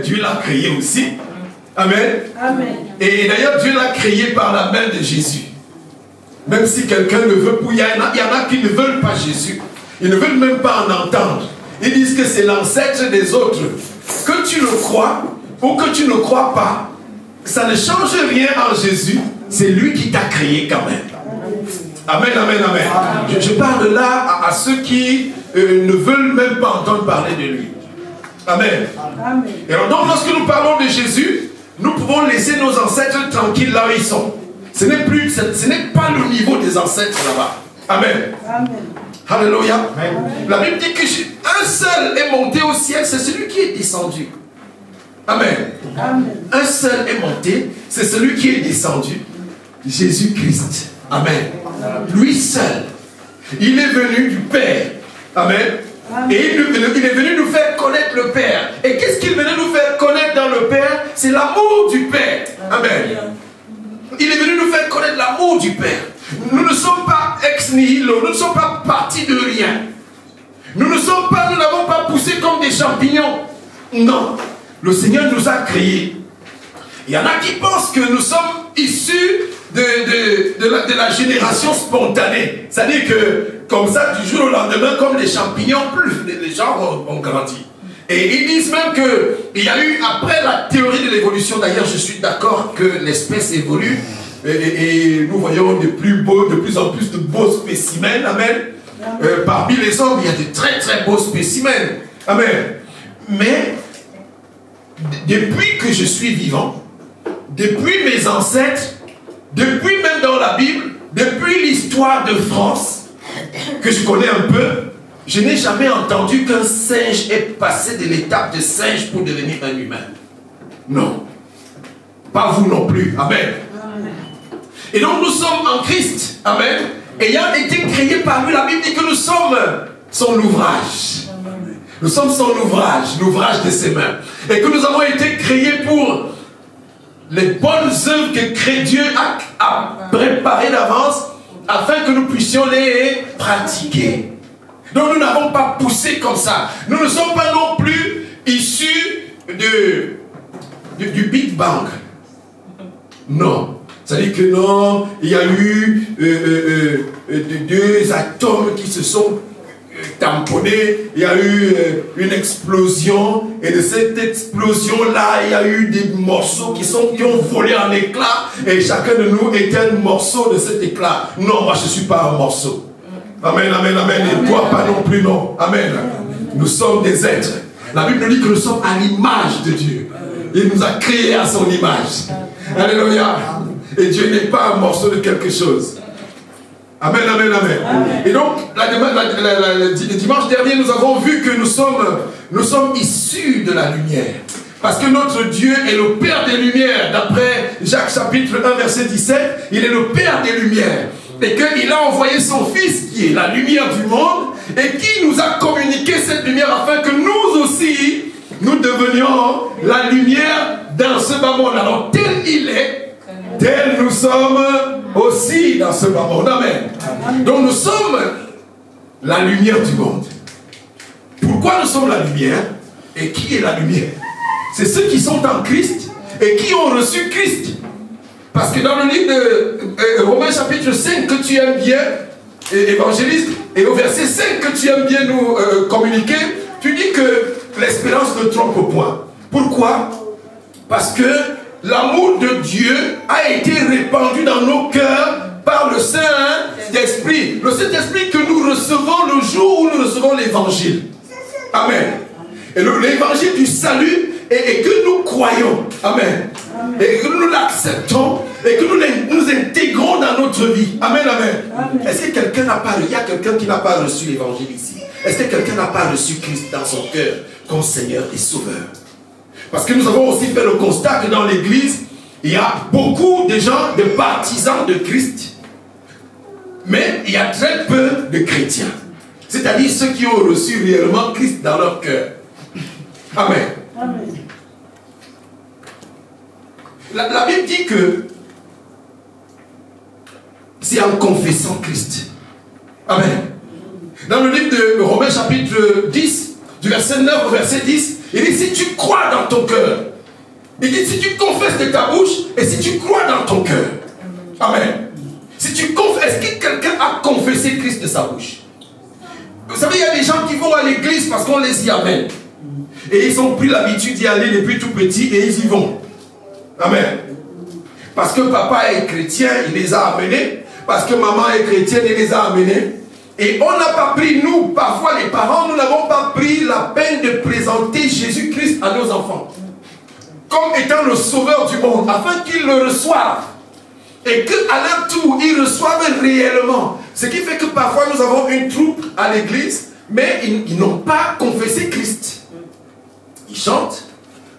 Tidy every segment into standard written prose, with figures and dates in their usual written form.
Dieu l'a créé aussi. Amen. Amen. Et d'ailleurs, Dieu l'a créé par la main de Jésus. Même si quelqu'un ne veut pas, il y en a qui ne veulent pas Jésus. Ils ne veulent même pas en entendre. Ils disent que c'est l'ancêtre des autres. Que tu le crois ou que tu ne crois pas, ça ne change rien en Jésus. C'est lui qui t'a créé quand même. Amen, amen, amen. Je parle là à ceux qui ne veulent même pas entendre parler de lui. Amen. Amen. Et donc, lorsque nous parlons de Jésus, nous pouvons laisser nos ancêtres tranquilles là où ils sont. Ce n'est pas le niveau des ancêtres là-bas. Amen. Amen. Alléluia. La Bible dit qu'un seul est monté au ciel, c'est celui qui est descendu. Amen. Amen. Un seul est monté, c'est celui qui est descendu. Jésus-Christ. Amen. Lui seul. Il est venu du Père. Amen. Et il est venu nous faire connaître le Père. Et qu'est-ce qu'il venait nous faire connaître dans le Père? C'est l'amour du Père. Amen. Il est venu nous faire connaître l'amour du Père. Nous ne sommes pas ex nihilo, nous ne sommes pas partis de rien. Nous n'avons pas poussé comme des champignons. Non. Le Seigneur nous a créés. Il y en a qui pensent que nous sommes issus de la génération spontanée. C'est-à-dire que, comme ça, du jour au lendemain, comme les champignons, les gens ont grandi. Et ils disent même qu'il y a eu, après la théorie de l'évolution, d'ailleurs, je suis d'accord que l'espèce évolue, et nous voyons de plus en plus de beaux spécimens, amen. Parmi les hommes, il y a de très très beaux spécimens, amen. Mais, depuis que je suis vivant, depuis mes ancêtres, depuis même dans la Bible, depuis l'histoire de France, que je connais un peu, je n'ai jamais entendu qu'un singe ait passé de l'étape de singe pour devenir un humain. Non. Pas vous non plus. Amen. Et donc nous sommes en Christ. Amen. Ayant été créés par lui, la Bible dit que nous sommes son ouvrage. Nous sommes son ouvrage, l'ouvrage de ses mains. Et que nous avons été créés pour les bonnes œuvres que Dieu a préparées d'avance afin que nous puissions les pratiquer. Donc nous n'avons pas poussé comme ça. Nous ne sommes pas non plus issus du Big Bang. Non. C'est-à-dire que non, il y a eu deux atomes qui se sont tamponnés, il y a eu une explosion, et de cette explosion-là, il y a eu des morceaux qui ont volé en éclats, et chacun de nous était un morceau de cet éclat. Non, moi je ne suis pas un morceau. Amen, amen, amen. Et toi pas non plus, non. Amen. Nous sommes des êtres. La Bible nous dit que nous sommes à l'image de Dieu. Il nous a créés à son image. Alléluia. Et Dieu n'est pas un morceau de quelque chose. Amen, amen, amen. Amen. Et donc, le dimanche dernier, nous avons vu que nous sommes issus de la lumière. Parce que notre Dieu est le Père des Lumières. D'après Jacques chapitre 1, verset 17, il est le Père des Lumières. Et qu'il a envoyé son Fils, qui est la lumière du monde, et qui nous a communiqué cette lumière afin que nous aussi, nous devenions la lumière dans ce bas monde. Alors, tel il est, tel nous sommes aussi dans ce bas monde. Amen. Donc nous sommes la lumière du monde. Pourquoi nous sommes la lumière? Et qui est la lumière? C'est ceux qui sont en Christ et qui ont reçu Christ. Parce que dans le livre de Romains chapitre 5 que tu aimes bien, évangéliste, et au verset 5 que tu aimes bien nous communiquer, tu dis que l'espérance ne trompe point. Pourquoi? Parce que l'amour de Dieu a été répandu dans nos cœurs par le Saint-Esprit. Le Saint-Esprit que nous recevons le jour où nous recevons l'évangile. Amen. Et l'évangile du salut, et que nous croyons. Amen. Amen. Et que nous l'acceptons et que nous intégrons dans notre vie. Amen, amen. Amen. Est-ce que quelqu'un n'a pas, il y a quelqu'un qui n'a pas reçu l'évangile ici? Est-ce que quelqu'un n'a pas reçu Christ dans son cœur comme Seigneur et Sauveur? Parce que nous avons aussi fait le constat que dans l'église, il y a beaucoup de gens, de partisans de Christ, mais il y a très peu de chrétiens. C'est-à-dire ceux qui ont reçu réellement Christ dans leur cœur. Amen. Amen. La Bible dit que c'est en confessant Christ. Amen. Dans le livre de Romains chapitre 10, du verset 9 au verset 10, Il dit, si tu crois dans ton cœur, il dit, si tu confesses de ta bouche, et si tu crois dans ton cœur. Amen. Si tu confesses, est-ce que quelqu'un a confessé Christ de sa bouche? Vous savez, il y a des gens qui vont à l'église parce qu'on les y amène. Et ils ont pris l'habitude d'y aller depuis tout petit et ils y vont. Amen. Parce que papa est chrétien, il les a amenés. Parce que maman est chrétienne, il les a amenés. Et on n'a pas pris, nous, parfois les parents, nous n'avons pas pris la peine de présenter Jésus-Christ à nos enfants comme étant le sauveur du monde, afin qu'ils le reçoivent. Et qu'à leur tour, ils reçoivent réellement. Ce qui fait que parfois nous avons une troupe à l'église, mais ils n'ont pas confessé Christ. Ils chantent,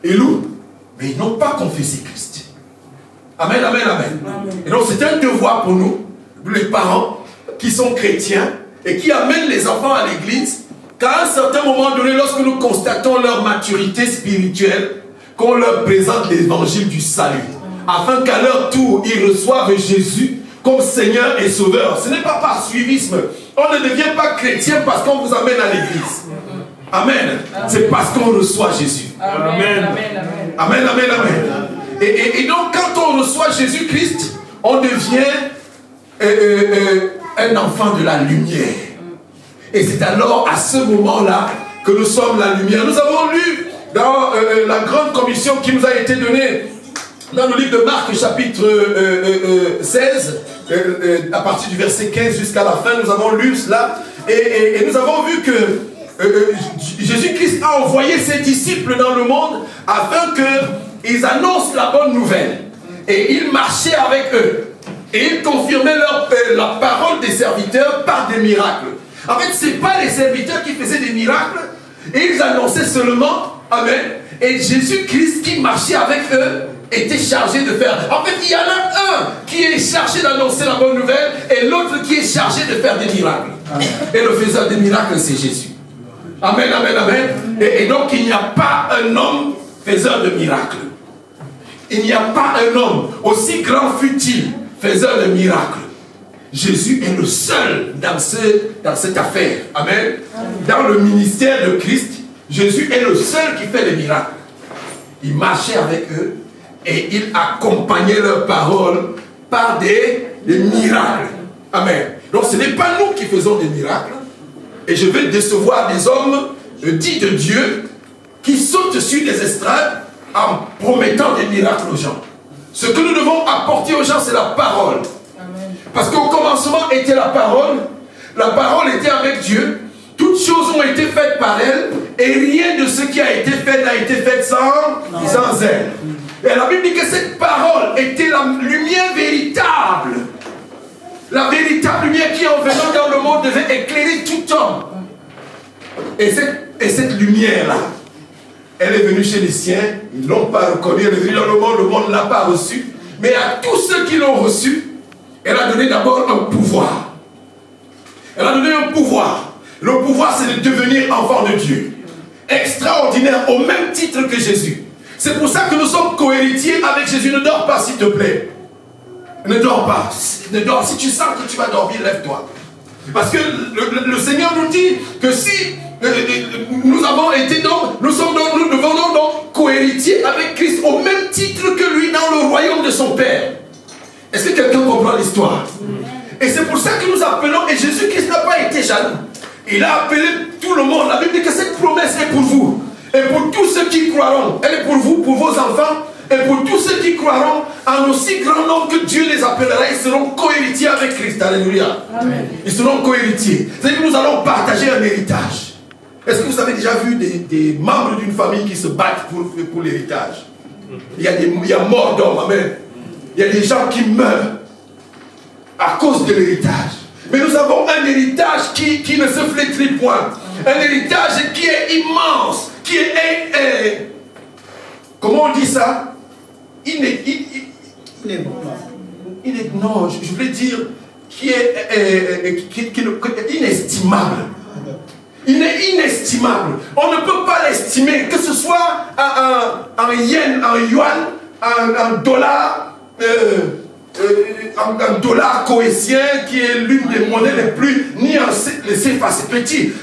ils louent, mais ils n'ont pas confessé Christ. Amen, amen, amen. Et donc c'est un devoir pour nous, les parents qui sont chrétiens et qui amènent les enfants à l'église, qu'à un certain moment donné, lorsque nous constatons leur maturité spirituelle, qu'on leur présente l'évangile du salut, afin qu'à leur tour, ils reçoivent Jésus comme Seigneur et Sauveur. Ce n'est pas par suivisme. On ne devient pas chrétien parce qu'on vous amène à l'église. Amen. C'est parce qu'on reçoit Jésus. Amen. Amen, amen, amen. Et donc, quand on reçoit Jésus-Christ, on devient un enfant de la lumière. Et c'est alors, à ce moment-là, que nous sommes la lumière. Nous avons lu dans la grande commission qui nous a été donnée dans le livre de Marc, chapitre 16, à partir du verset 15 jusqu'à la fin, nous avons lu cela. Et nous avons vu que Jésus-Christ a envoyé ses disciples dans le monde afin qu'ils annoncent la bonne nouvelle. Et il marchait avec eux. Et il confirmait la parole des serviteurs par des miracles. En fait, ce n'est pas les serviteurs qui faisaient des miracles. Et ils annonçaient seulement, amen. Et Jésus-Christ qui marchait avec eux était chargé de faire. En fait, il y en a un qui est chargé d'annoncer la bonne nouvelle et l'autre qui est chargé de faire des miracles. Amen. Et le faiseur des miracles, c'est Jésus. Amen, amen, amen. Et donc, il n'y a pas un homme faiseur de miracles. Il n'y a pas un homme, aussi grand fut-il, faiseur de miracles. Jésus est le seul dans cette affaire. Amen. Dans le ministère de Christ, Jésus est le seul qui fait les miracles. Il marchait avec eux et il accompagnait leurs paroles par des miracles. Amen. Donc ce n'est pas nous qui faisons des miracles. Et je vais décevoir des hommes dits de Dieu qui sautent sur des estrades en promettant des miracles aux gens. Ce que nous devons apporter aux gens, c'est la parole. Amen. Parce qu'au commencement était la parole était avec Dieu, toutes choses ont été faites par elle, et rien de ce qui a été fait n'a été fait sans elle. Et la Bible dit que cette parole était la lumière véritable. La véritable lumière qui, en venant dans le monde, devait éclairer tout homme. Et cette lumière-là, elle est venue chez les siens, ils ne l'ont pas reconnue, elle est venue dans le monde ne l'a pas reçue. Mais à tous ceux qui l'ont reçue, elle a donné d'abord un pouvoir. Elle a donné un pouvoir. Le pouvoir, c'est de devenir enfant de Dieu. Extraordinaire, au même titre que Jésus. C'est pour ça que nous sommes cohéritiers avec Jésus. Ne dors pas, s'il te plaît. Ne dors pas. Ne dors. Si tu sens que tu vas dormir, lève-toi. Parce que le Seigneur nous dit que si nous avons été donc, nous devons donc cohéritiers avec Christ au même titre que lui dans le royaume de son Père. Est-ce que quelqu'un comprend l'histoire? Et c'est pour ça que nous appelons, et Jésus-Christ n'a pas été jaloux. Il a appelé tout le monde. La Bible dit que cette promesse est pour vous. Et pour tous ceux qui croiront. Elle est pour vous, pour vos enfants. Et pour tous ceux qui croiront en aussi grand nombre que Dieu les appellera, ils seront cohéritiers avec Christ. Alléluia. Amen. Ils seront cohéritiers. C'est-à-dire que nous allons partager un héritage. Est-ce que vous avez déjà vu des membres d'une famille qui se battent pour l'héritage? Il y a mort d'hommes, amen. Il y a des gens qui meurent à cause de l'héritage. Mais nous avons un héritage qui ne se flétrit point. Un héritage qui est immense, qui est comment on dit ça? Non, je voulais dire qui est inestimable. Il est inestimable. On ne peut pas l'estimer, que ce soit en yen, en yuan, en dollar, un dollar cohésien qui est l'une des monnaies les plus nuancées. C'est petit.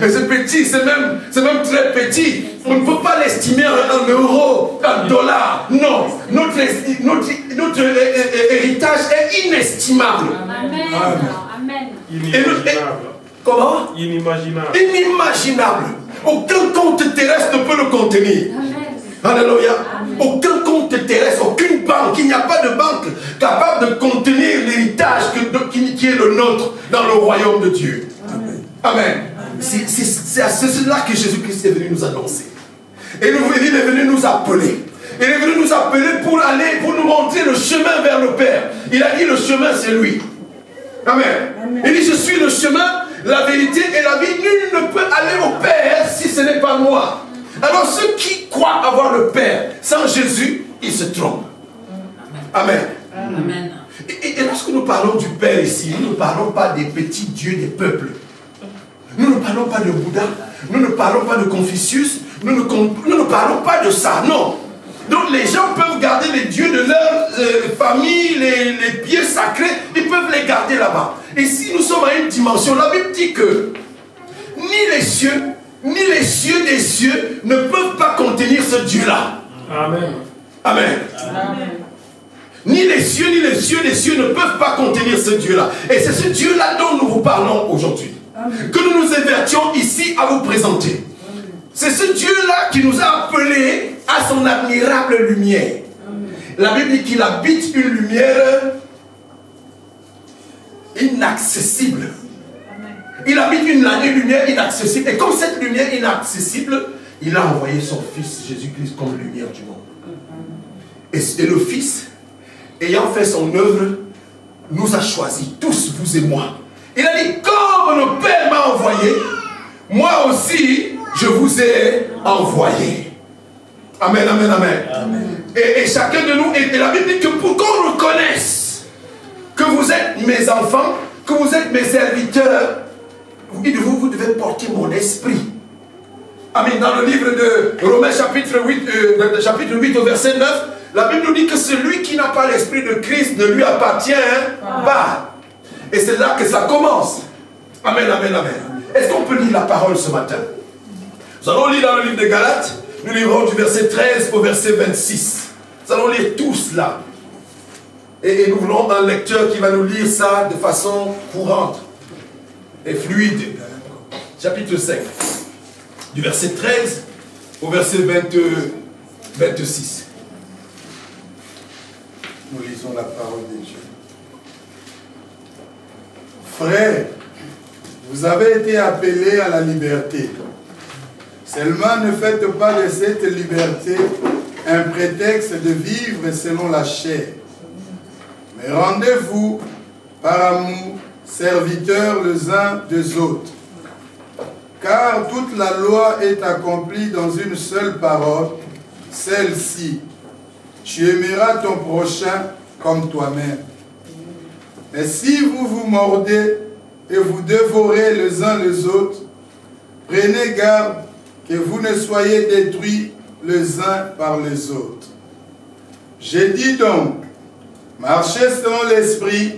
C'est petit, c'est même très petit. On ne peut pas l'estimer en euros, en dollars. Non, notre héritage est inestimable. Amen. Inimaginable. Comment? Inimaginable. Inimaginable. Aucun compte terrestre ne peut le contenir. Alléluia. Aucun compte terrestre, aucune banque, il n'y a pas de banque capable de contenir l'héritage qui est le nôtre dans le royaume de Dieu. Amen. C'est à cela que Jésus-Christ est venu nous annoncer. Et il est venu nous appeler. Il est venu nous appeler pour nous montrer le chemin vers le Père. Il a dit le chemin c'est lui. Amen. Il dit je suis le chemin, la vérité et la vie. Nul ne peut aller au Père si ce n'est pas moi. Alors ceux qui croient avoir le Père sans Jésus, ils se trompent. Amen. Amen. Et lorsque nous parlons du Père ici, nous ne parlons pas des petits dieux des peuples. Nous ne parlons pas de Bouddha, nous ne parlons pas de Confucius, nous ne parlons pas de ça, non. Donc les gens peuvent garder les dieux de leur famille, les pieds sacrés, ils peuvent les garder là-bas. Et si nous sommes à une dimension, la Bible dit que ni les cieux des cieux ne peuvent pas contenir ce Dieu-là. Amen. Amen. Amen. Ni les cieux des cieux ne peuvent pas contenir ce Dieu-là. Et c'est ce Dieu-là dont nous vous parlons aujourd'hui. Que nous nous évertions ici à vous présenter. C'est ce Dieu-là qui nous a appelés à son admirable lumière. La Bible dit qu'il habite une lumière inaccessible. Il habite une lumière inaccessible. Et comme cette lumière inaccessible, il a envoyé son Fils Jésus-Christ comme lumière du monde. Et le Fils, ayant fait son œuvre, nous a choisis, tous, vous et moi. Il a dit, comme le Père m'a envoyé, moi aussi, je vous ai envoyé. Amen, amen, amen. Amen. Et chacun de nous, et la Bible dit que pour qu'on reconnaisse que vous êtes mes enfants, que vous êtes mes serviteurs, vous devez porter mon esprit. Amen. Dans le livre de Romains chapitre 8 au verset 9, la Bible nous dit que celui qui n'a pas l'esprit de Christ ne lui appartient pas. Et c'est là que ça commence. Amen, amen, amen. Est-ce qu'on peut lire la parole ce matin? Nous allons lire dans le livre de Galates, nous lirons du verset 13 au verset 26. Nous allons lire tout cela. Et nous voulons un lecteur qui va nous lire ça de façon courante et fluide. Chapitre 5, du verset 13 au verset 26. Nous lisons la parole de Dieu. Frères, vous avez été appelés à la liberté. Seulement ne faites pas de cette liberté un prétexte de vivre selon la chair. Mais rendez-vous par amour serviteurs les uns des autres. Car toute la loi est accomplie dans une seule parole, celle-ci. Tu aimeras ton prochain comme toi-même. Mais si vous vous mordez et vous dévorez les uns les autres, prenez garde que vous ne soyez détruits les uns par les autres. J'ai dit donc, marchez selon l'esprit,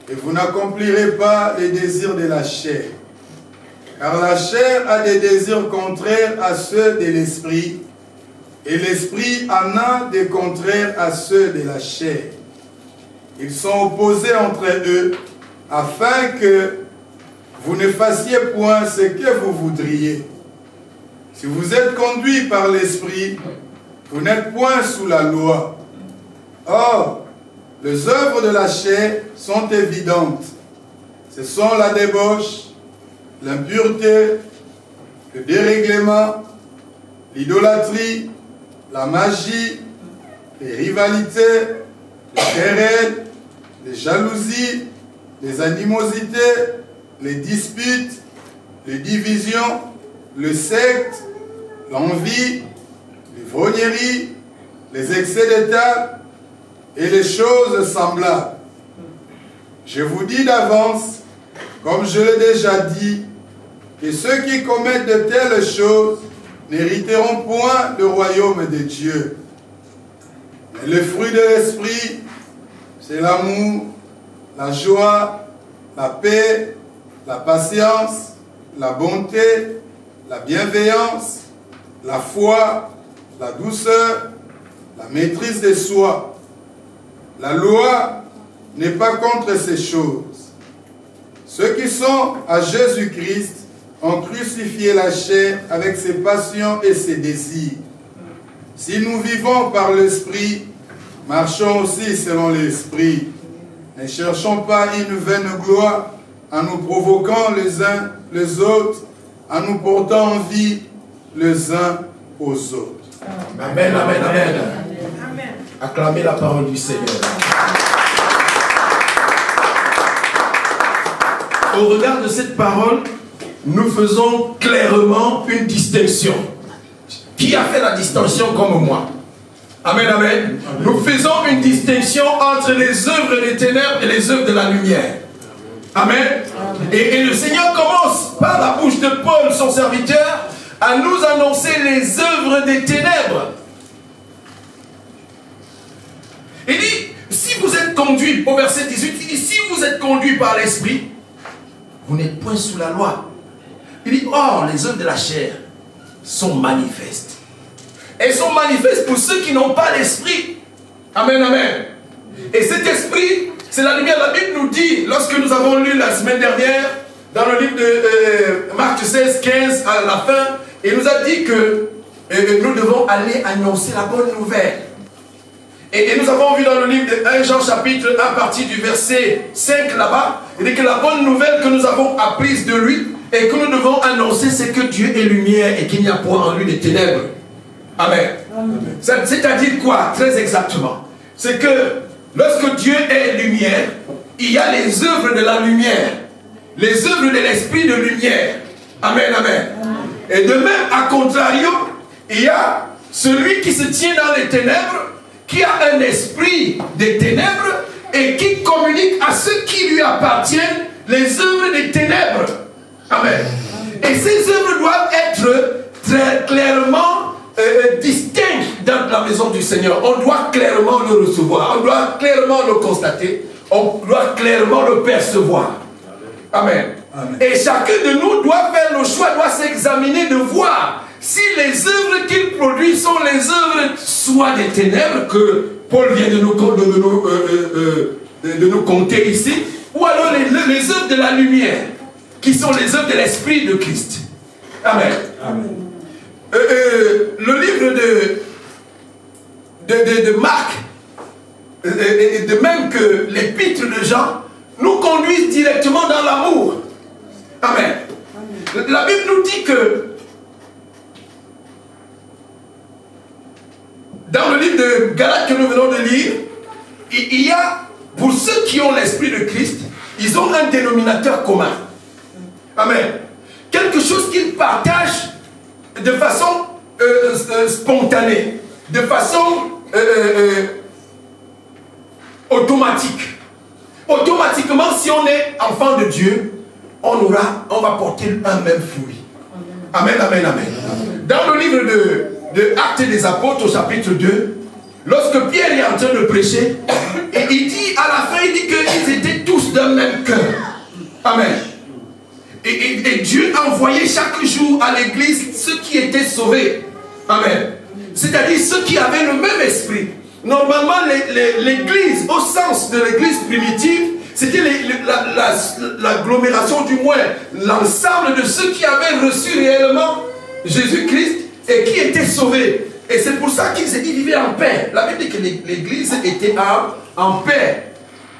et vous n'accomplirez pas les désirs de la chair. Car la chair a des désirs contraires à ceux de l'esprit, et l'esprit en a des contraires à ceux de la chair. Ils sont opposés entre eux, afin que vous ne fassiez point ce que vous voudriez. Si vous êtes conduits par l'esprit, vous n'êtes point sous la loi. Or, les œuvres de la chair sont évidentes. Ce sont la débauche, l'impureté, le dérèglement, l'idolâtrie, la magie, les rivalités, les querelles, les jalousies, les animosités, les disputes, les divisions, le secte, l'envie, l'ivrognerie, les excès d'état et les choses semblables. Je vous dis d'avance, comme je l'ai déjà dit, que ceux qui commettent de telles choses n'hériteront point le royaume de Dieu. Et le fruit de l'esprit, c'est l'amour, la joie, la paix, la patience, la bonté, la bienveillance, la foi, la douceur, la maîtrise de soi. La loi n'est pas contre ces choses. Ceux qui sont à Jésus-Christ ont crucifié la chair avec ses passions et ses désirs. Si nous vivons par l'Esprit, marchons aussi selon l'Esprit. Ne cherchons pas une vaine gloire en nous provoquant les uns les autres, en nous portant envie les uns aux autres. Amen, amen, amen. Acclamez la parole du Seigneur. Au regard de cette parole, nous faisons clairement une distinction. Qui a fait la distinction comme moi? Amen, amen. Nous faisons une distinction entre les œuvres des ténèbres et les œuvres de la lumière. Amen. Et le Seigneur commence par la bouche de Paul, son serviteur, à nous annoncer les œuvres des ténèbres. Il dit, si vous êtes conduit, au verset 18, il dit, si vous êtes conduit par l'Esprit, vous n'êtes point sous la loi. Il dit, or, les œuvres de la chair sont manifestes. Elles sont manifestes pour ceux qui n'ont pas l'Esprit. Amen, amen. Et cet Esprit, c'est la lumière. La Bible nous dit, lorsque nous avons lu la semaine dernière, dans le livre de Marc 16, 15, à la fin, il nous a dit que nous devons aller annoncer la bonne nouvelle. Et nous avons vu dans le livre de 1 Jean chapitre 1, partie du verset 5 là-bas, il dit que la bonne nouvelle que nous avons apprise de lui et que nous devons annoncer, c'est que Dieu est lumière et qu'il n'y a point en lui de ténèbres. Amen. C'est-à-dire quoi, très exactement? C'est que lorsque Dieu est lumière, il y a les œuvres de la lumière, les œuvres de l'esprit de lumière. Amen, amen. Et de même, à contrario, il y a celui qui se tient dans les ténèbres, qui a un esprit des ténèbres et qui communique à ceux qui lui appartiennent les œuvres des ténèbres. Amen. Et ces œuvres doivent être très clairement distinctes dans la maison du Seigneur. On doit clairement le recevoir, on doit clairement le constater, on doit clairement le percevoir. Amen. Amen. Et chacun de nous doit faire le choix, doit s'examiner de voir si les œuvres qu'il produit sont les œuvres soit des ténèbres que Paul vient de nous conter ici, ou alors les œuvres de la lumière, qui sont les œuvres de l'Esprit de Christ. Amen. Amen. Le livre de Marc, et de même que l'épître de Jean, nous conduisent directement dans l'amour. Amen. Amen. La Bible nous dit que dans le livre de Galates que nous venons de lire, il y a, pour ceux qui ont l'Esprit de Christ, ils ont un dénominateur commun. Amen. Quelque chose qu'ils partagent de façon spontanée, de façon automatique. Automatiquement, si on est enfant de Dieu, on va porter un même fruit. Amen, amen, amen. Dans le livre de Actes des Apôtres au chapitre 2, lorsque Pierre est en train de prêcher, et il dit à la fin, il dit qu'ils étaient tous d'un même cœur. Amen. Et Dieu envoyait chaque jour à l'église ceux qui étaient sauvés. Amen. C'est-à-dire ceux qui avaient le même esprit. Normalement, l'église, au sens de l'église primitive, c'était l'agglomération, du moins l'ensemble de ceux qui avaient reçu réellement Jésus-Christ et qui étaient sauvés. Et c'est pour ça qu'ils vivaient en paix. La Bible dit que l'église était en paix.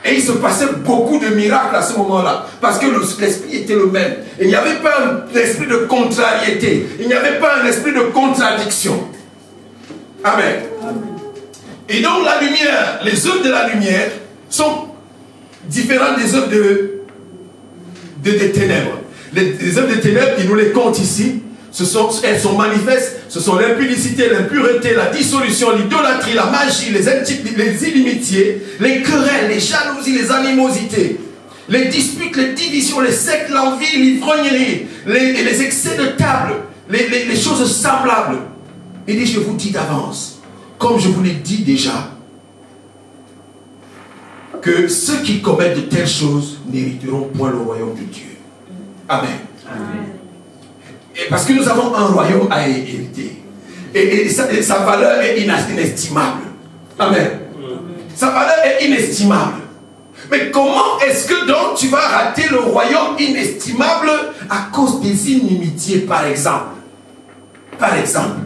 Et il se passait beaucoup de miracles à ce moment-là. Parce que l'esprit était le même. Il n'y avait pas un esprit de contrariété. Il n'y avait pas un esprit de contradiction. Amen. Amen. Et donc la lumière, les œuvres de la lumière sont différentes des œuvres des ténèbres. Les œuvres des ténèbres, il nous les compte ici. Elles sont manifestes. Ce sont l'impudicité, l'impureté, la dissolution, l'idolâtrie, la magie, les inimitiés, les querelles, les jalousies, les animosités, les disputes, les divisions, les sectes, l'envie, l'ivrognerie, les excès de table, les choses semblables. Il dit, je vous dis d'avance, comme je vous l'ai dit déjà que ceux qui commettent de telles choses n'hériteront point le royaume de Dieu. Amen. Et parce que nous avons un royaume à hériter. Et sa valeur est inestimable. Amen. Sa valeur est inestimable. Mais comment est-ce que donc tu vas rater le royaume inestimable à cause des inimitiés, par exemple? Par exemple,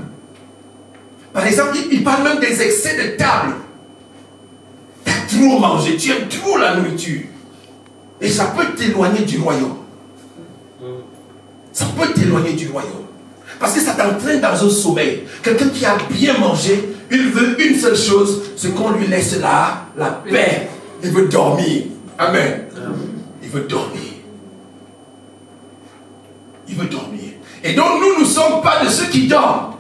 il parle même des excès de table. Tu as trop mangé, tu aimes trop la nourriture. Et ça peut t'éloigner du royaume. Ça peut t'éloigner du royaume. Parce que ça t'entraîne dans un sommeil. Quelqu'un qui a bien mangé, il veut une seule chose, c'est qu'on lui laisse la paix. Il veut dormir. Amen. Il veut dormir. Il veut dormir. Et donc nous ne sommes pas de ceux qui dorment.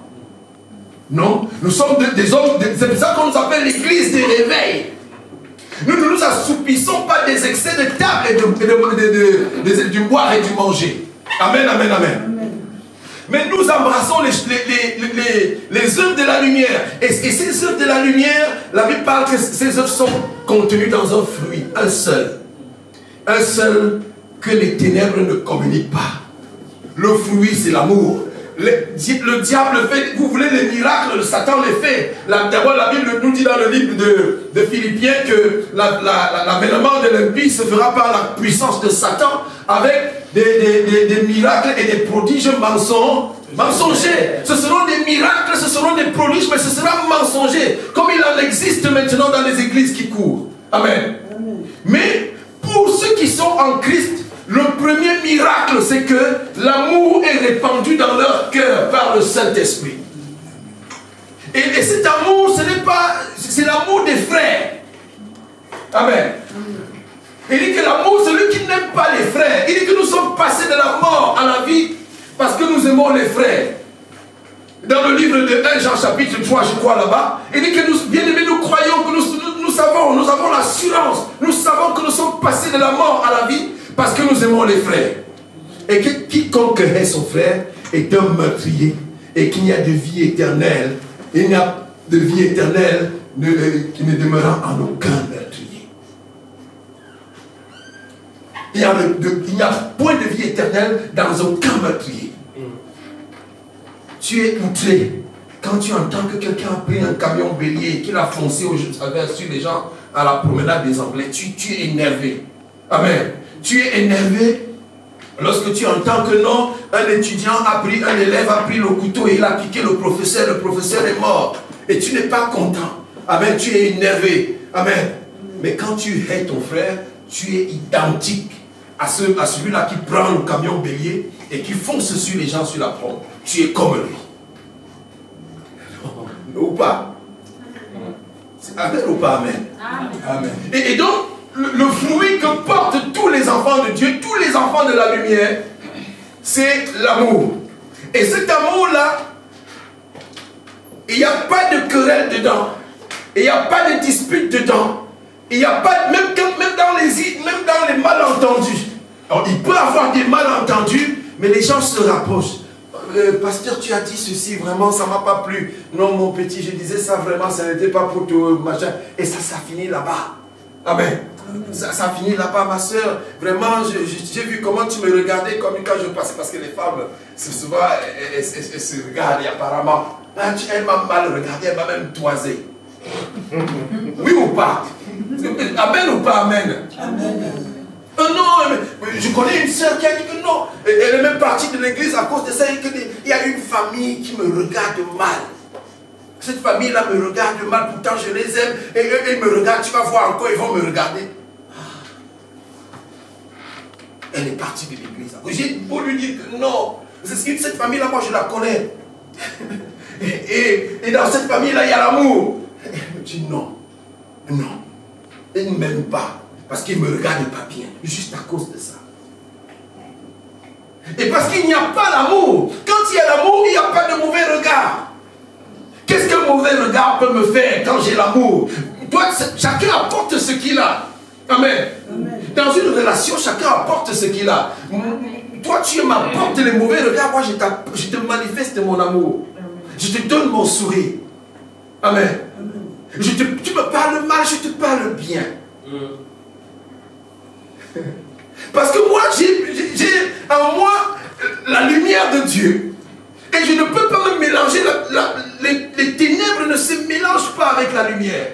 Non, nous sommes des hommes, c'est pour ça qu'on nous appelle l'église des réveils. Nous ne nous assoupissons pas des excès de table et du boire et du manger. Amen, amen, amen. Mais nous embrassons les œuvres de la lumière. Et ces œuvres de la lumière, la Bible parle que ces œuvres sont contenues dans un fruit, un seul. Un seul que les ténèbres ne communiquent pas. Le fruit, c'est l'amour. Le diable fait, vous voulez les miracles, le Satan les fait. D'abord, la Bible nous dit dans le livre de Philippiens que l'avènement de l'impie se fera par la puissance de Satan avec des miracles et des prodiges mensongers. Ce seront des miracles, ce seront des prodiges, mais ce sera mensonger, comme il en existe maintenant dans les églises qui courent. Amen. Mais pour ceux qui sont en Christ, le premier miracle, c'est que l'amour est répandu dans leur cœur par le Saint-Esprit. Et cet amour, ce n'est pas, c'est l'amour des frères. Amen. Il dit que l'amour, celui qui n'aime pas les frères, il dit que nous sommes passés de la mort à la vie parce que nous aimons les frères. Dans le livre de 1 Jean chapitre 3, je crois là-bas, il dit que nous, bien aimés, nous croyons que nous avons l'assurance, nous savons que nous sommes passés de la mort à la vie parce que nous aimons les frères. Et que quiconque hait son frère est un meurtrier. Et qu'il n'y a de vie éternelle. Il n'y a de vie éternelle qui ne demeurera en aucun meurtrier. Il n'y a point de vie éternelle dans aucun meurtrier. Tu es outré quand tu entends que quelqu'un a pris un camion bélier et qu'il a foncé sur les gens à la promenade des Anglais. Tu es énervé. Amen. Tu es énervé lorsque tu entends que non, un élève a pris le couteau et il a piqué le professeur est mort. Et tu n'es pas content. Amen, tu es énervé. Amen. Mais quand tu hais ton frère, tu es identique à celui-là qui prend le camion bélier et qui fonce sur les gens sur la promenade. Tu es comme lui. Ou pas? Amen ou pas amen? Amen. Et donc, le fruit que portent tous les enfants de Dieu, tous les enfants de la lumière, c'est l'amour. Et cet amour-là, il n'y a pas de querelle dedans. Il n'y a pas de dispute dedans. Il n'y a pas, même dans les malentendus. Alors, il peut y avoir des malentendus, mais les gens se rapprochent. Pasteur, tu as dit ceci, vraiment, ça ne m'a pas plu. Non, mon petit, je disais ça vraiment, ça n'était pas pour tout machin. Et ça finit là-bas. Amen. Ça finit là-bas, ma soeur. Vraiment, j'ai vu comment tu me regardais comme quand je passais, parce que les femmes, souvent, elles se regardent, et apparemment. Elle m'a mal regardé, elle m'a même toisé. Oui ou pas? Amen ou pas amen? Amen. Non, je connais une soeur qui a dit que non. Elle est même partie de l'église à cause de ça. Il y a une famille qui me regarde mal. Cette famille-là me regarde mal, pourtant je les aime. Et eux, ils me regardent, tu vas voir encore, ils vont me regarder. Elle est partie de l'église. J'ai beau lui dire que non. Cette famille-là, moi je la connais. Et dans cette famille-là, il y a l'amour. Elle me dit non. Non. Elle ne m'aime pas. Parce qu'il ne me regarde pas bien. Juste à cause de ça. Et parce qu'il n'y a pas l'amour. Quand il y a l'amour, il n'y a pas de mauvais regard. Qu'est-ce qu'un mauvais regard peut me faire quand j'ai l'amour? Toi, chacun apporte ce qu'il a. Amen. Amen. Dans une relation, chacun apporte ce qu'il a. Toi, tu m'apportes les mauvais regards. Moi, je te manifeste mon amour. Je te donne mon sourire. Amen. Tu me parles mal, je te parle bien. Parce que moi, j'ai en moi la lumière de Dieu. Et je ne peux pas me mélanger. Les ténèbres ne se mélangent pas avec la lumière.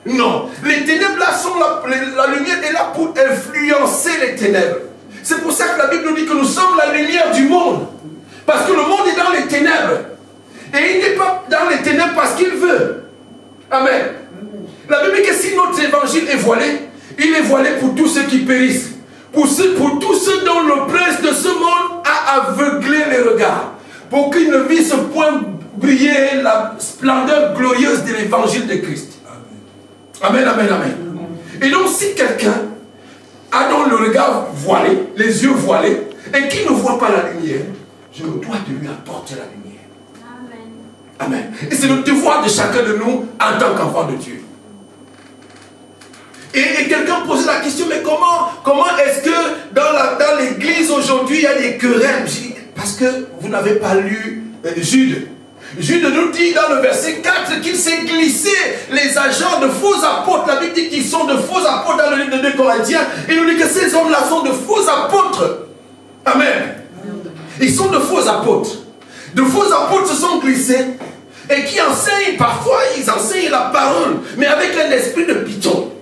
Non. Les ténèbres là sont la lumière est là pour influencer les ténèbres. C'est pour ça que la Bible nous dit que nous sommes la lumière du monde. Parce que le monde est dans les ténèbres. Et il n'est pas dans les ténèbres parce qu'il veut. Amen. La Bible dit que si notre évangile est voilé, il est voilé pour tous ceux qui périssent. Pour tous ceux dont le prince de ce monde a aveuglé les regards. Pour qu'ils ne vissent point briller la splendeur glorieuse de l'évangile de Christ. Amen, amen, amen. Et donc si quelqu'un a donc le regard voilé, les yeux voilés, et qui ne voit pas la lumière, je me dois de lui apporter la lumière. Amen. Amen. Et c'est le devoir de chacun de nous en tant qu'enfant de Dieu. Et quelqu'un posait la question, mais comment est-ce que dans l'église aujourd'hui il y a des querelles? Parce que vous n'avez pas lu Jude. Jude nous dit dans le verset 4 qu'il s'est glissé les agents de faux apôtres. La Bible dit qu'ils sont de faux apôtres dans le livre de 2 Corinthiens. Il nous dit que ces hommes-là sont de faux apôtres. Amen. Ils sont de faux apôtres. De faux apôtres se sont glissés et qui enseignent, parfois ils enseignent la parole, mais avec un esprit de python.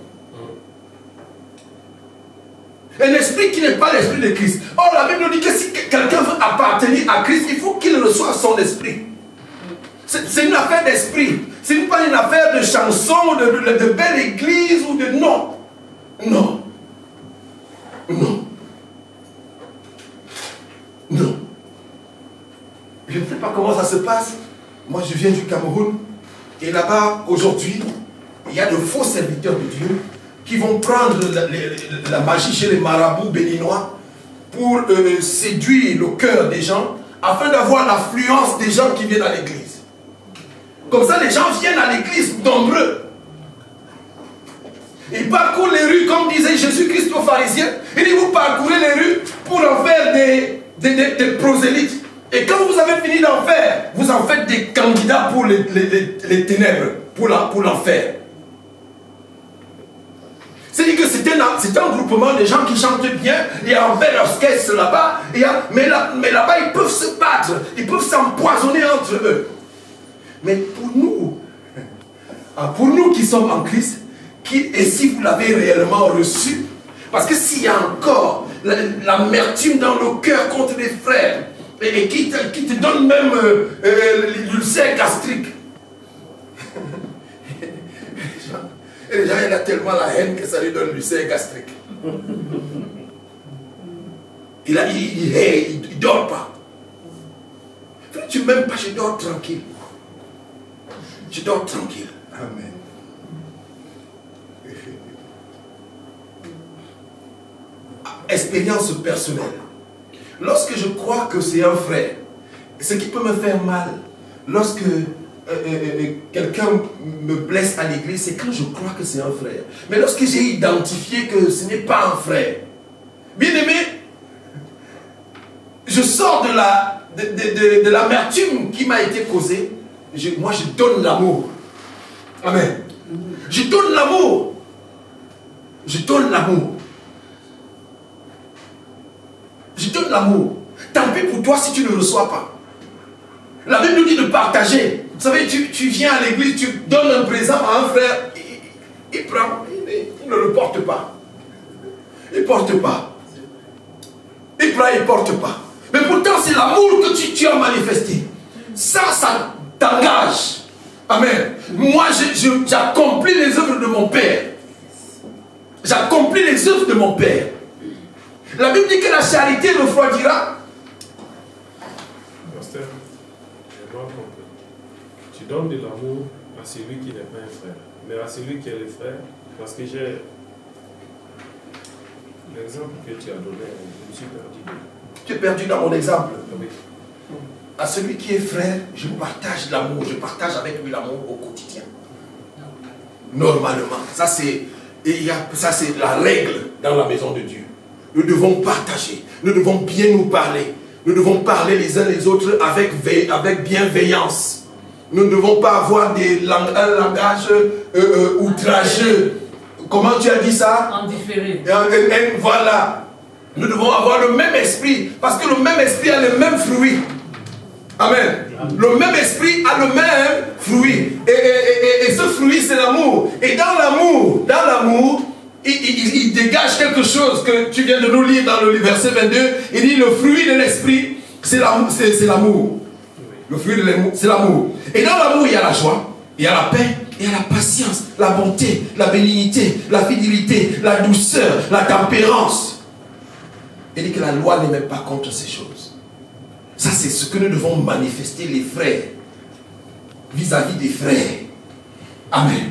Un esprit qui n'est pas l'esprit de Christ. Or, la Bible nous dit que si quelqu'un veut appartenir à Christ, il faut qu'il reçoive son esprit. C'est une affaire d'esprit. Ce n'est pas une affaire de chanson, de belle église ou de... Non. Non. Non. Non. Je ne sais pas comment ça se passe. Moi, je viens du Cameroun. Et là-bas, aujourd'hui, il y a de faux serviteurs de Dieu qui vont prendre la magie chez les marabouts béninois pour séduire le cœur des gens afin d'avoir l'affluence des gens qui viennent à l'église. Comme ça, les gens viennent à l'église nombreux. Ils parcourent les rues, comme disait Jésus-Christ aux pharisiens. Il dit, vous parcourez les rues pour en faire des prosélytes. Et quand vous avez fini d'en faire, vous en faites des candidats pour les ténèbres, pour l'enfer. C'est-à-dire que c'est un groupement de gens qui chantent bien, il y a un bel orchestre là-bas, mais là-bas ils peuvent se battre, ils peuvent s'empoisonner entre eux. Mais pour nous qui sommes en Christ, et si vous l'avez réellement reçu, parce que s'il y a encore l'amertume dans le cœur contre les frères, et qui te donne même l'ulcère gastrique, et les gens, il a tellement la haine que ça lui donne l'ulcère gastrique. Il ne dort pas. Tu m'aimes pas, je dors tranquille. Je dors tranquille. Amen. Expérience personnelle. Lorsque je crois que c'est un frère, ce qui peut me faire mal, lorsque quelqu'un me blesse à l'église, c'est quand je crois que c'est un frère. Mais lorsque j'ai identifié que ce n'est pas un frère, bien aimé, je sors de l'amertume qui m'a été causée. Moi, je donne l'amour. Amen. Je donne l'amour. Je donne l'amour. Je donne l'amour. Tant pis pour toi si tu ne reçois pas. La Bible nous dit de partager. Vous savez, tu viens à l'église, tu donnes un présent à un frère, il prend, il ne le porte pas. Il ne porte pas. Il prend, il ne porte pas. Mais pourtant, c'est l'amour que tu as manifesté. Ça t'engage. Amen. Moi, j'accomplis les œuvres de mon Père. J'accomplis les œuvres de mon Père. La Bible dit que la charité refroidira. Pasteur, j'ai mal compris. Tu donnes de l'amour à celui qui n'est pas un frère, mais à celui qui est le frère, parce que j'ai l'exemple que tu as donné, je me suis perdu. Tu es perdu dans mon exemple. Oui. À celui qui est frère, je partage l'amour, je partage avec lui l'amour au quotidien. Normalement, ça c'est la règle dans la maison de Dieu. Nous devons partager, nous devons bien nous parler, nous devons parler les uns les autres avec bienveillance. Nous ne devons pas avoir un langage outrageux comment tu as dit ça? En différé. Et voilà. Nous devons avoir le même esprit. Parce que le même esprit a les mêmes fruits. Amen. Le même esprit a le même fruit. Et ce fruit, c'est l'amour. Et dans l'amour, il dégage quelque chose que tu viens de nous lire dans le verset 22. Il dit le fruit de l'esprit, c'est l'amour. Le fruit de l'amour, c'est l'amour. Et dans l'amour, il y a la joie, il y a la paix, il y a la patience, la bonté, la bénignité, la fidélité, la douceur, la tempérance. Il dit que la loi n'est même pas contre ces choses. Ça, c'est ce que nous devons manifester, les frères, vis-à-vis des frères. Amen.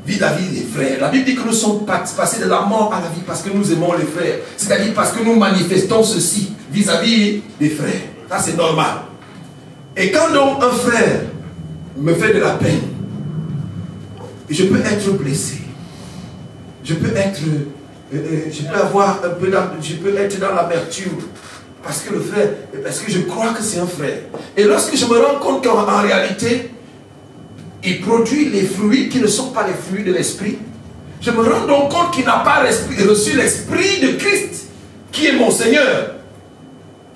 Vis-à-vis des frères. La Bible dit que nous sommes passés de la mort à la vie parce que nous aimons les frères. C'est-à-dire parce que nous manifestons ceci vis-à-vis des frères. Ça, c'est normal. Et quand donc un frère me fait de la peine, je peux être blessé. Je peux avoir un peu je peux être dans l'amertume. Parce que le frère, parce que je crois que c'est un frère. Et lorsque je me rends compte qu'en réalité, il produit les fruits qui ne sont pas les fruits de l'esprit, je me rends donc compte qu'il n'a pas reçu l'esprit de Christ, qui est mon Seigneur.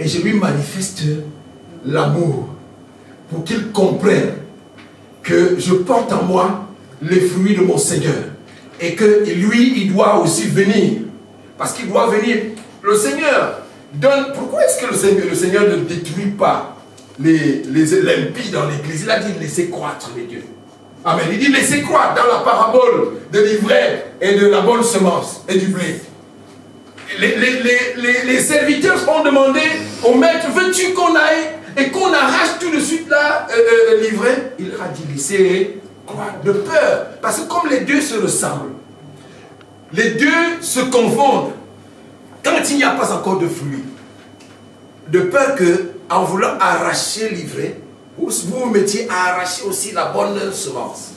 Et je lui manifeste l'amour pour qu'il comprenne que je porte en moi les fruits de mon Seigneur. Et que lui, il doit aussi venir. Parce qu'il doit venir. Le Seigneur donne. Pourquoi est-ce que le Seigneur ne détruit pas les impies dans l'église? Il a dit laissez croître les dieux. Amen. Il dit laissez croître dans la parabole de l'ivraie et de la bonne semence et du blé. Les serviteurs ont demandé au maître, veux-tu qu'on aille et qu'on arrache tout de suite là l'ivraie? Il a dit laissez croître, de peur. Parce que comme les deux se ressemblent, les deux se confondent. Quand il n'y a pas encore de fruits, de peur que, en voulant arracher l'ivraie, vous vous mettiez à arracher aussi la bonne semence.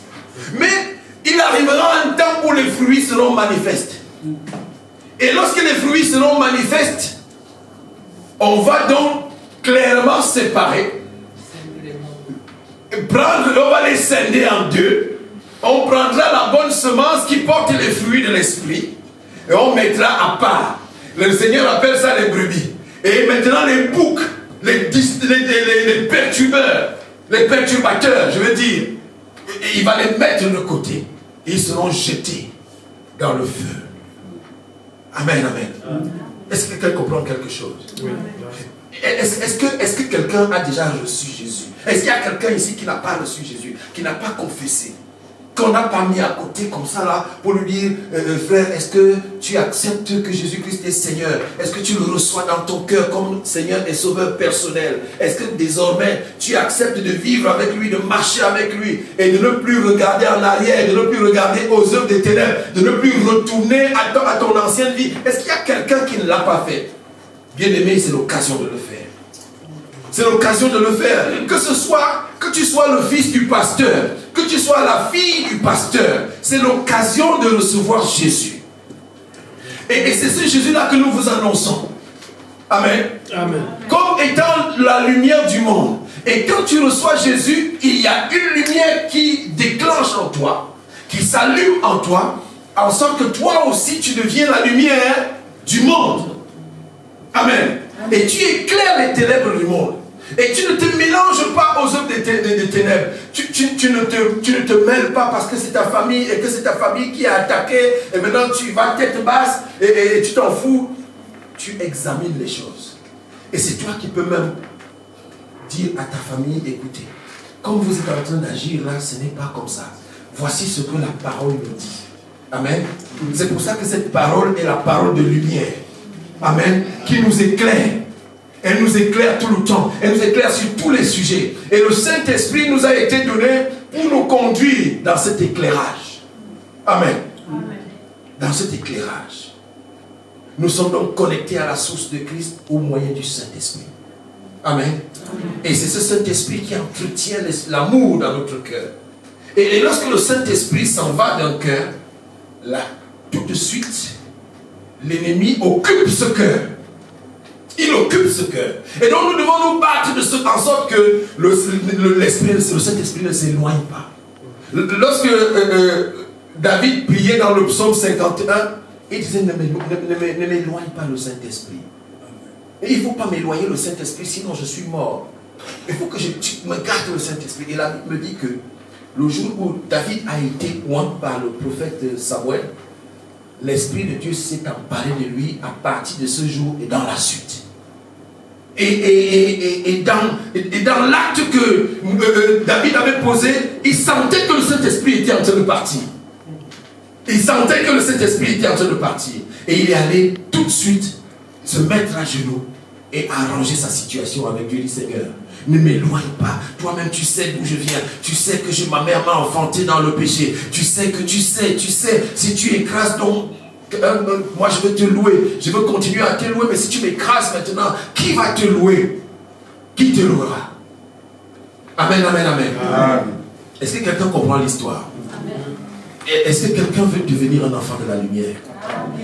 Mais il arrivera un temps où les fruits seront manifestes. Et lorsque les fruits seront manifestes, on va donc clairement séparer. On va les scinder en deux. On prendra la bonne semence qui porte les fruits de l'esprit et on mettra à part. Le Seigneur appelle ça les brebis. Et maintenant les boucs, les perturbateurs, je veux dire, il va les mettre de côté. Ils seront jetés dans le feu. Amen, amen. Est-ce que quelqu'un comprend quelque chose? Oui. Est-ce que quelqu'un a déjà reçu Jésus? Est-ce qu'il y a quelqu'un ici qui n'a pas reçu Jésus, qui n'a pas confessé, qu'on n'a pas mis à côté comme ça là pour lui dire frère, est-ce que tu acceptes que Jésus-Christ est Seigneur? Est-ce que tu le reçois dans ton cœur comme Seigneur et Sauveur personnel? Est-ce que désormais tu acceptes de vivre avec lui, de marcher avec lui et de ne plus regarder en arrière, de ne plus regarder aux œuvres des ténèbres, de ne plus retourner à ton ancienne vie? Est-ce qu'il y a quelqu'un qui ne l'a pas fait? Bien aimé, c'est l'occasion de le faire. C'est l'occasion de le faire. Que tu sois le fils du pasteur, que tu sois la fille du pasteur, c'est l'occasion de recevoir Jésus. Et c'est ce Jésus-là que nous vous annonçons. Amen. Amen. Comme étant la lumière du monde. Et quand tu reçois Jésus, il y a une lumière qui déclenche en toi, qui s'allume en toi, en sorte que toi aussi tu deviens la lumière du monde. Amen. Et tu éclaires les ténèbres du monde. Et tu ne te mélanges pas aux œuvres des ténèbres. Tu ne te mêles pas parce que c'est ta famille et que c'est ta famille qui a attaqué. Et maintenant tu vas tête basse et tu t'en fous. Tu examines les choses. Et c'est toi qui peux même dire à ta famille, écoutez, comme vous êtes en train d'agir là, ce n'est pas comme ça. Voici ce que la parole nous dit. Amen. C'est pour ça que cette parole est la parole de lumière. Amen. Qui nous éclaire. Elle nous éclaire tout le temps. Elle nous éclaire sur tous les sujets. Et le Saint-Esprit nous a été donné pour nous conduire dans cet éclairage. Amen. Amen. Dans cet éclairage. Nous sommes donc connectés à la source de Christ au moyen du Saint-Esprit. Amen. Amen. Et c'est ce Saint-Esprit qui entretient l'amour dans notre cœur. Et lorsque le Saint-Esprit s'en va d'un cœur, là, tout de suite, l'ennemi occupe ce cœur. Il occupe ce cœur. Et donc nous devons nous battre en sorte que le Saint-Esprit ne s'éloigne pas. Lorsque David priait dans le psaume 51, il disait ne m'éloigne pas le Saint-Esprit. Et il ne faut pas m'éloigner le Saint-Esprit, sinon je suis mort. Il faut que tu me gardes le Saint-Esprit. Et la Bible me dit que le jour où David a été oint par le prophète Samuel, l'Esprit de Dieu s'est emparé de lui à partir de ce jour et dans la suite. Et dans l'acte que David avait posé, il sentait que le Saint-Esprit était en train de partir. Il sentait que le Saint-Esprit était en train de partir. Et il est allé tout de suite se mettre à genoux et arranger sa situation avec Dieu. Il dit, Seigneur, ne m'éloigne pas. Toi-même, tu sais d'où je viens. Tu sais que ma mère m'a enfanté dans le péché. Tu sais, si tu écrases donc, moi je veux te louer. Je veux continuer à te louer. Mais si tu m'écrases maintenant, qui va te louer? Qui te louera? Amen, amen, amen. Amen. Est-ce que quelqu'un comprend l'histoire? Est-ce que quelqu'un veut devenir un enfant de la lumière?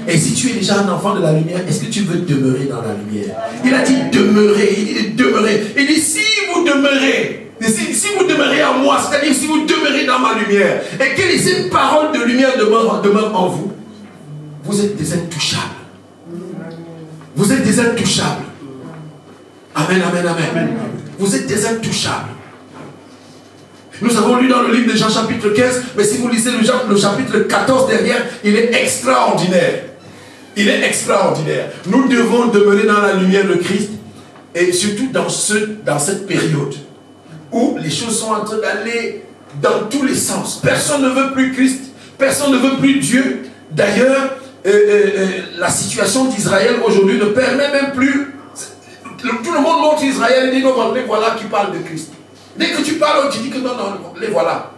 Et si tu es déjà un enfant de la lumière, est-ce que tu veux demeurer dans la lumière? Il a dit demeurer, il dit demeurer. Il dit si vous demeurez, si vous demeurez en moi, c'est-à-dire si vous demeurez dans ma lumière, et que ces paroles de lumière demeurent en vous, vous êtes des intouchables. Vous êtes des intouchables. Amen, amen, amen. Vous êtes des intouchables. Nous avons lu dans le livre de Jean chapitre 15, mais si vous lisez le chapitre 14 derrière, il est extraordinaire. Il est extraordinaire. Nous devons demeurer dans la lumière de Christ, et surtout dans cette période où les choses sont en train d'aller dans tous les sens. Personne ne veut plus Christ, personne ne veut plus Dieu. D'ailleurs, la situation d'Israël aujourd'hui ne permet même plus. Tout le monde montre Israël et dit non, voilà qui parle de Christ. Dès que tu parles, tu dis que non, les voilà.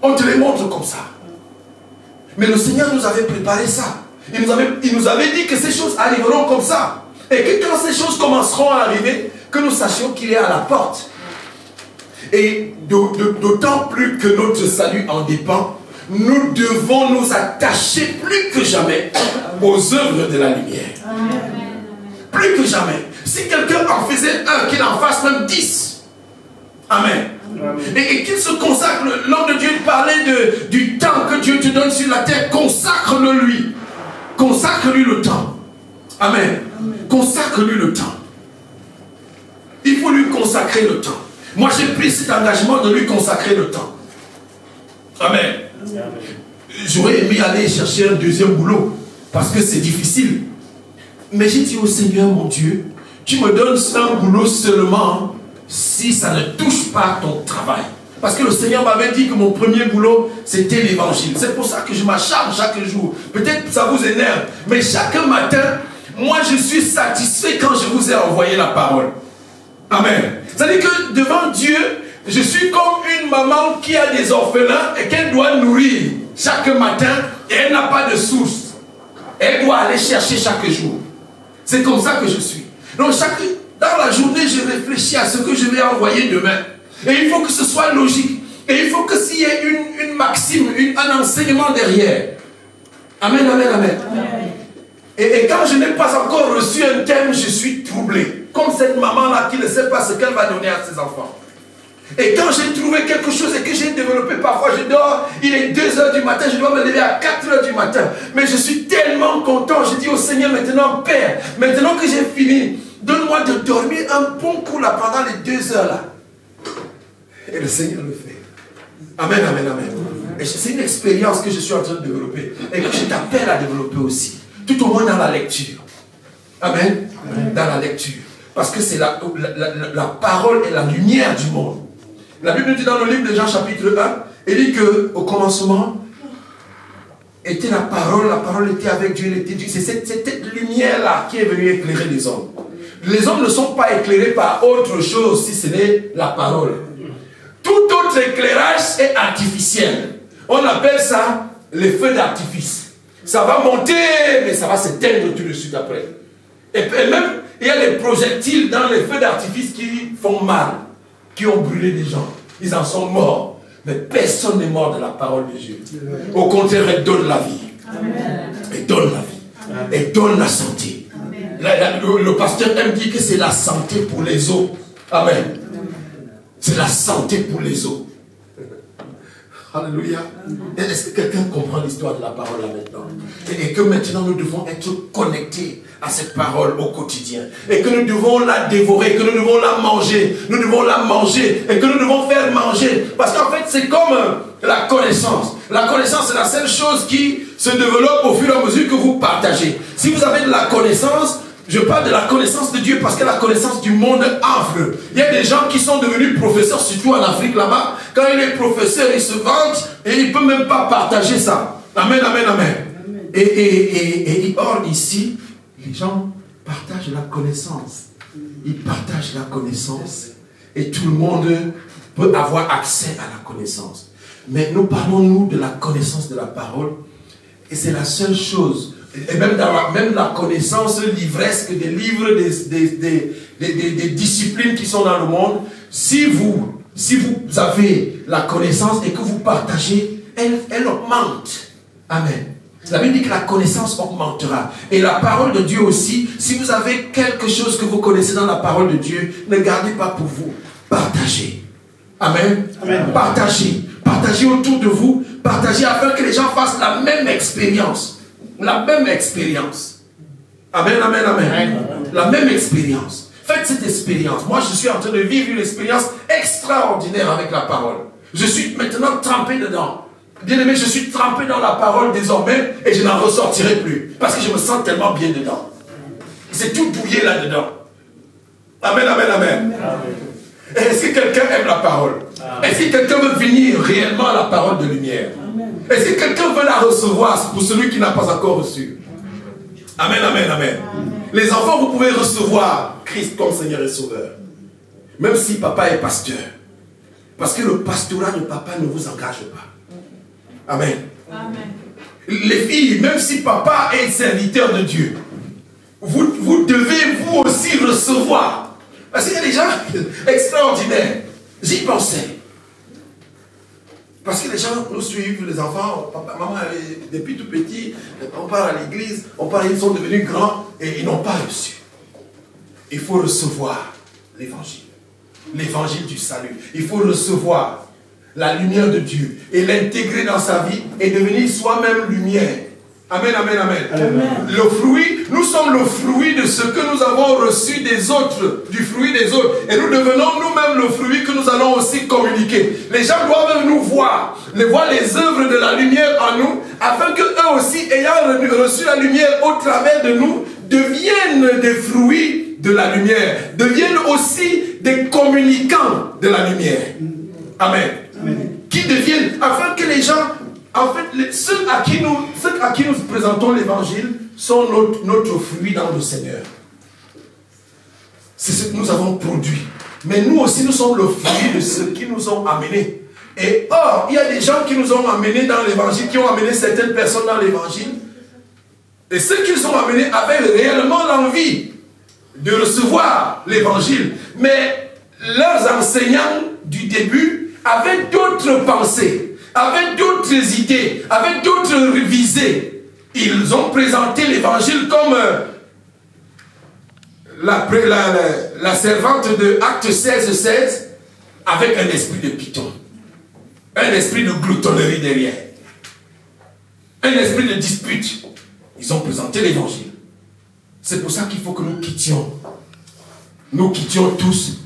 On te les montre comme ça. Mais le Seigneur nous avait préparé ça. Il nous avait dit que ces choses arriveront comme ça. Et que quand ces choses commenceront à arriver, que nous sachions qu'il est à la porte. Et d'autant plus que notre salut en dépend, nous devons nous attacher plus que jamais aux œuvres de la lumière. Plus que jamais. Si quelqu'un en faisait un, qu'il en fasse même 10. Amen. Et qu'il se consacre. L'homme de Dieu parlait du temps que Dieu te donne sur la terre. Consacre-le lui. Consacre-lui le temps. Amen. Consacre-lui le temps. Il faut lui consacrer le temps. Moi j'ai pris cet engagement de lui consacrer le temps. Amen. J'aurais aimé aller chercher un deuxième boulot parce que c'est difficile. Mais j'ai dit au Seigneur mon Dieu, tu me donnes un boulot seulement si ça ne touche pas ton travail. Parce que le Seigneur m'avait dit que mon premier boulot, c'était l'évangile. C'est pour ça que je m'acharne chaque jour. Peut-être que ça vous énerve, mais chaque matin, moi je suis satisfait quand je vous ai envoyé la parole. Amen. C'est-à-dire que devant Dieu, je suis comme une maman qui a des orphelins et qu'elle doit nourrir chaque matin et elle n'a pas de source. Elle doit aller chercher chaque jour. C'est comme ça que je suis. Donc dans la journée, je réfléchis à ce que je vais envoyer demain. Et il faut que ce soit logique. Et il faut que s'il y ait une maxime, un enseignement derrière. Amen, amen, amen. Et quand je n'ai pas encore reçu un thème, je suis troublé. Comme cette maman-là qui ne sait pas ce qu'elle va donner à ses enfants. Et quand j'ai trouvé quelque chose et que j'ai développé, parfois je dors, il est 2h du matin, je dois me lever à 4h du matin. Mais je suis tellement content, je dis au Seigneur maintenant, Père, maintenant que j'ai fini, donne-moi de dormir un bon coup là pendant les 2 heures là. Et le Seigneur le fait. Amen, amen, amen. Et c'est une expérience que je suis en train de développer et que je t'appelle à développer aussi. Tout au moins dans la lecture. Amen. Amen. Dans la lecture. Parce que c'est la parole et la lumière du monde. La Bible dit dans le livre de Jean chapitre 1, il dit qu'au commencement était la parole était avec Dieu, il était Dieu. C'est cette lumière-là qui est venue éclairer les hommes. Les hommes ne sont pas éclairés par autre chose si ce n'est la parole. Tout autre éclairage est artificiel. On appelle ça les feux d'artifice. Ça va monter, mais ça va s'éteindre tout de suite après. Et même, il y a des projectiles dans les feux d'artifice qui font mal, qui ont brûlé des gens. Ils en sont morts. Mais personne n'est mort de la parole de Dieu. Au contraire, elle donne la vie. Elle donne la vie. Elle donne la santé. Le pasteur aime dire que c'est la santé pour les os. Amen. C'est la santé pour les os. Alléluia. Est-ce que quelqu'un comprend l'histoire de la parole là maintenant? Et que maintenant nous devons être connectés à cette parole au quotidien. Et que nous devons la dévorer, que nous devons la manger. Nous devons la manger et que nous devons faire manger. Parce qu'en fait, c'est comme la connaissance. La connaissance, c'est la seule chose qui se développe au fur et à mesure que vous partagez. Si vous avez de la connaissance, je parle de la connaissance de Dieu parce que la connaissance du monde enfle. Il y a des gens qui sont devenus professeurs, surtout en Afrique là-bas. Quand il est professeur, il se vante et il ne peut même pas partager ça. Amen, amen, amen. Et or, ici, les gens partagent la connaissance. Ils partagent la connaissance et tout le monde peut avoir accès à la connaissance. Mais nous parlons, nous, de la connaissance de la parole et c'est la seule chose. Et même la connaissance livresque des livres, des disciplines qui sont dans le monde, si vous avez la connaissance et que vous partagez, elle augmente. Amen. La Bible dit que la connaissance augmentera. Et la parole de Dieu aussi, si vous avez quelque chose que vous connaissez dans la parole de Dieu, ne gardez pas pour vous. Partagez. Amen. Amen. Partagez. Partagez autour de vous. Partagez afin que les gens fassent la même expérience. La même expérience. Amen, amen, amen. Amen. La même expérience. Faites cette expérience. Moi, je suis en train de vivre une expérience extraordinaire avec la parole. Je suis maintenant trempé dedans. Bien aimé, je suis trempé dans la parole désormais et je n'en ressortirai plus. Parce que je me sens tellement bien dedans. C'est tout douillé là-dedans. Amen, amen, amen. Est-ce que quelqu'un aime la parole? Est-ce que quelqu'un veut venir réellement à la parole de lumière? Est-ce que quelqu'un veut la recevoir pour celui qui n'a pas encore reçu? Amen, amen, amen. Les enfants, vous pouvez recevoir Christ comme Seigneur et Sauveur. Même si papa est pasteur. Parce que le pastorat de papa ne vous engage pas. Amen. Amen. Les filles, même si papa est serviteur de Dieu, vous devez vous aussi recevoir. Parce qu'il y a des gens extraordinaires. J'y pensais. Parce que les gens nous suivent, les enfants, papa, maman, depuis tout petit, on part à l'église, ils sont devenus grands et ils n'ont pas reçu. Il faut recevoir l'évangile. L'évangile du salut. Il faut recevoir la lumière de Dieu et l'intégrer dans sa vie et devenir soi-même lumière. Amen, amen, amen, amen. Le fruit, nous sommes le fruit de ce que nous avons reçu des autres, du fruit des autres. Et nous devenons nous-mêmes le fruit que nous allons aussi communiquer. Les gens doivent nous voir les œuvres de la lumière en nous, afin qu'eux aussi, ayant reçu la lumière au travers de nous, deviennent des fruits de la lumière, deviennent aussi des communicants de la lumière. Amen. Amen. Qui deviennent, afin que les gens... En fait, ceux à qui nous présentons l'évangile sont notre fruit dans le Seigneur. C'est ce que nous avons produit. Mais nous aussi, nous sommes le fruit de ceux qui nous ont amenés. Et or, il y a des gens qui nous ont amenés dans l'évangile, qui ont amené certaines personnes dans l'évangile. Et ceux qui nous ont amenés avaient réellement l'envie de recevoir l'évangile. Mais leurs enseignants du début avaient d'autres pensées, avec d'autres idées, avec d'autres visées. Ils ont présenté l'évangile comme la servante de Acte 16:16 avec un esprit de python, un esprit de gloutonnerie derrière, un esprit de dispute. Ils ont présenté l'évangile. C'est pour ça qu'il faut que nous quittions tous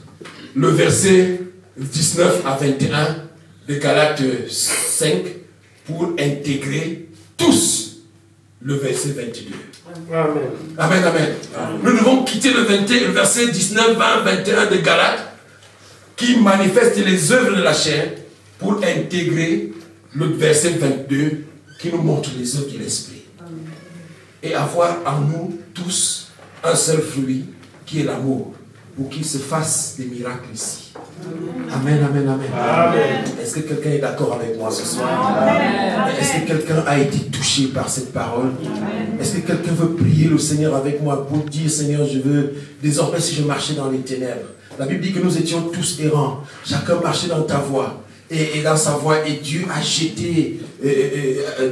le verset 19 à 21 de Galates 5 pour intégrer tous le verset 22. Amen. Amen, amen. Amen. Nous devons quitter le verset 19, 20, 21 de Galates qui manifeste les œuvres de la chair pour intégrer le verset 22 qui nous montre les œuvres de l'esprit. Et avoir en nous tous un seul fruit qui est l'amour pour qu'il se fasse des miracles ici. Amen, amen, amen. Amen. Est-ce que quelqu'un est d'accord avec moi ce soir? Amen. Est-ce que quelqu'un a été touché par cette parole? Amen. Est-ce que quelqu'un veut prier le Seigneur avec moi pour dire, Seigneur, je veux, désormais si je marchais dans les ténèbres. La Bible dit que nous étions tous errants. Chacun marchait dans ta voie. Et dans sa voie, et Dieu a jeté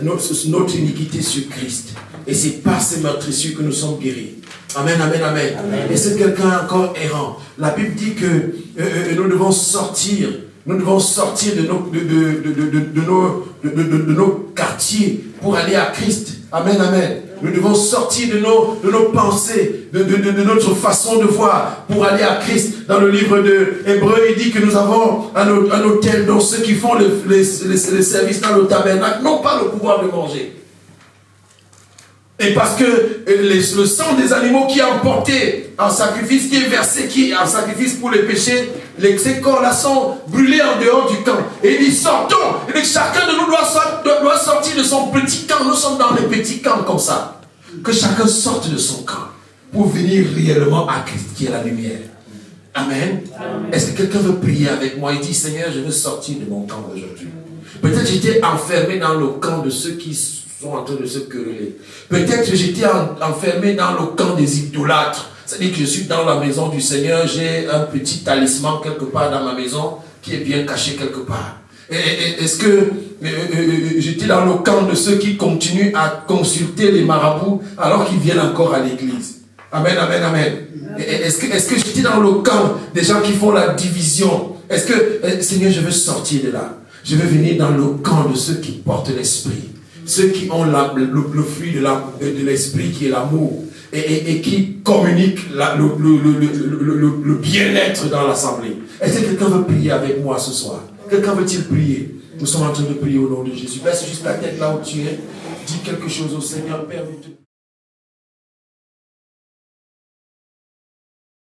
notre iniquité sur Christ. Et c'est par ces meurtrissures que nous sommes guéris. Amen, amen, amen. Amen. Et c'est quelqu'un encore errant. La Bible dit que nous devons sortir nous devons sortir de nos quartiers pour aller à Christ. Amen, amen. Nous devons sortir de nos pensées, de notre façon de voir pour aller à Christ. Dans le livre de Hébreux, il dit que nous avons un hôtel dont ceux qui font les services dans le tabernacle n'ont pas le pouvoir de manger. Et parce que le sang des animaux qui est emporté en sacrifice, qui est versé, qui est en sacrifice pour les péchés, ces corps-là sont brûlés en dehors du camp. Et il dit, sortons. Et chacun de nous doit sortir de son petit camp. Nous sommes dans les petits camps comme ça. Que chacun sorte de son camp pour venir réellement à Christ qui est la lumière. Amen. Est-ce que quelqu'un veut prier avec moi? Il dit, Seigneur, je veux sortir de mon camp aujourd'hui. Peut-être j'étais enfermé dans le camp de ceux qui sont en train de se quereller. Peut-être j'étais enfermé dans le camp des idolâtres. C'est-à-dire que je suis dans la maison du Seigneur, j'ai un petit talisman quelque part dans ma maison qui est bien caché quelque part. Est-ce que j'étais dans le camp de ceux qui continuent à consulter les marabouts alors qu'ils viennent encore à l'église? Amen, amen, amen. Est-ce que j'étais dans le camp des gens qui font la division? Est-ce que, Seigneur, je veux sortir de là. Je veux venir dans le camp de ceux qui portent l'esprit. Ceux qui ont le fruit de l'esprit qui est l'amour et qui communiquent le bien-être dans l'assemblée. Est-ce que quelqu'un veut prier avec moi ce soir? Quelqu'un veut-il prier? Nous sommes en train de prier au nom de Jésus. Baisse juste la tête là où tu es. Dis quelque chose au Seigneur, Père.